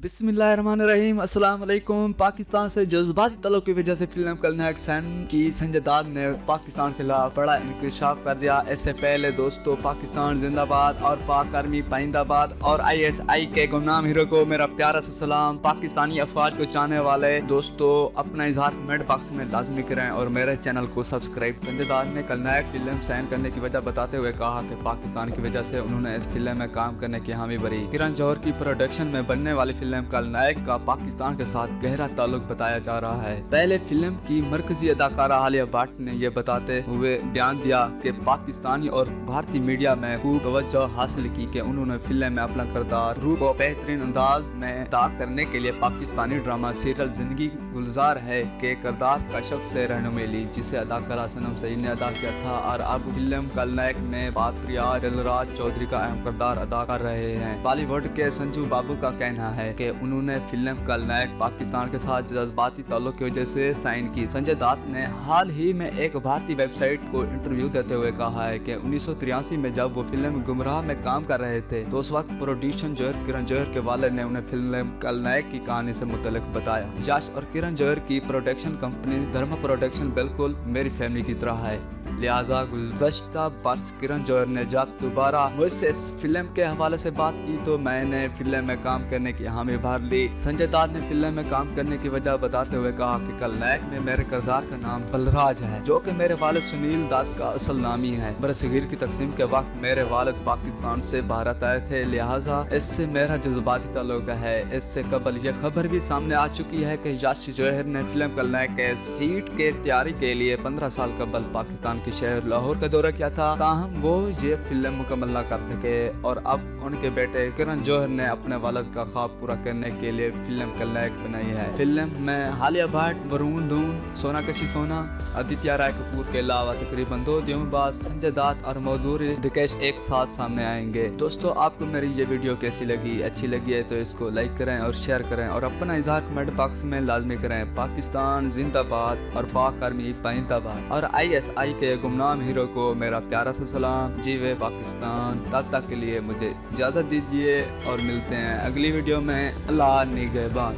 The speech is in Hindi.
बिस्मिल्लाहिर्रहमानिर्रहीम। अस्सलाम वालेकुम। पाकिस्तान से जज्बाती तल्लुक़ की वजह से फिल्म खलनायक सैन की संजय दत्त ने पाकिस्तान के खिलाफ बड़ा इंकशाफ कर दिया। इससे पहले दोस्तों, पाकिस्तान जिंदाबाद और पाक आर्मी पाइंदाबाद और ISI के गुमनाम हीरो को मेरा प्यारा सा सलाम। पाकिस्तानी अफवाज को चाहने वाले दोस्तों अपना इजहार कमेंट बॉक्स में लाजमी करें और मेरे चैनल को सब्सक्राइब। संजय दत्त ने खलनायक फिल्म साइन करने की वजह बताते हुए कहा कि पाकिस्तान की वजह से उन्होंने इस फिल्म में काम करने की हामी भरी। किरण जौहर की प्रोडक्शन में बनने वाली फिल्म खलनायक का पाकिस्तान के साथ गहरा ताल्लुक बताया जा रहा है। पहले फिल्म की मरकजी अदाकारा आलिया भट्ट ने यह बताते हुए बयान दिया कि पाकिस्तानी और भारतीय मीडिया में खूब तवज्जो हासिल की कि उन्होंने फिल्म में अपना किरदार रूप को बेहतरीन अंदाज में अदा करने के लिए पाकिस्तानी ड्रामा सीरियल जिंदगी गुलजार है के किरदार का शख्स से रहनुमाई ली, जिसे अदाकारा सनम सईद ने अदा किया था। और अब फिल्म खलनायक में बादरिया दिलराज चौधरी का अहम किरदार अदा कर रहे हैं। बॉलीवुड के संजू बाबू का कहना है कि उन्होंने फिल्म खलनायक पाकिस्तान के साथ जज्बाती ताल्लुक की वजह से साइन की। संजय दत्त ने हाल ही में एक भारतीय वेबसाइट को इंटरव्यू देते हुए कहा है कि 1983 में जब वो फिल्म गुमराह में काम कर रहे थे तो उस वक्त प्रोड्यूसर जौहर किरण जौहर के वालिद ने उन्हें फिल्म खलनायक की कहानी से मुतल्लिक बताया। यश और किरण जौहर की प्रोडक्शन कंपनी धर्मा प्रोडक्शन बिल्कुल मेरी फैमिली की तरह है, लिहाजा गुज़श्ता बरस किरण जौहर ने जब दोबारा मुझसे इस फिल्म के हवाले से बात की तो मैंने फिल्म में काम करने की हामी भर ली। संजय दत्त ने फिल्म में काम करने की वजह बताते हुए कहा कि खलनायक में मेरे किरदार का नाम बलराज है, जो कि मेरे वालिद सुनील दत्त का असल नाम ही है। बरसगीर की तकसीम के वक्त मेरे वालिद पाकिस्तान से भारत आए थे, लिहाजा इससे मेरा जज्बाती ताल्लुक है। इससे कबल यह खबर भी सामने आ चुकी है कि यश जौहर ने फिल्म खलनायक के सीट के तैयारी के लिए 15 साल कबल पाकिस्तान के शहर लाहौर का दौरा किया था, ताहम वो ये फिल्म मुकम्मल न कर सके और अब उनके बेटे किरण जौहर ने अपने वालिद का ख्वाब पूरा करने के लिए फिल्म खलनायक बनाई है। फिल्म में आलिया भट्ट, वरुण धवन, सोनाक्षी सोना, आदित्य राय कपूर के अलावा तकरीबन 2 दिनों बाद संजय दत्त और मधुरी दीक्षित एक साथ सामने आएंगे। दोस्तों, आपको मेरी ये वीडियो कैसी लगी? अच्छी लगी है तो इसको लाइक करें और शेयर करें और अपना इजहार कमेंट बॉक्स में लाजमी करें। पाकिस्तान जिंदाबाद और पाक आर्मी पाइंदाबाद और ISI के गुमनाम हीरो को मेरा प्यारा सा सलाम। जीवे पाकिस्तान। तब तक के लिए मुझे इजाजत दीजिए और मिलते हैं अगली वीडियो में। अल्लाह निगहबान।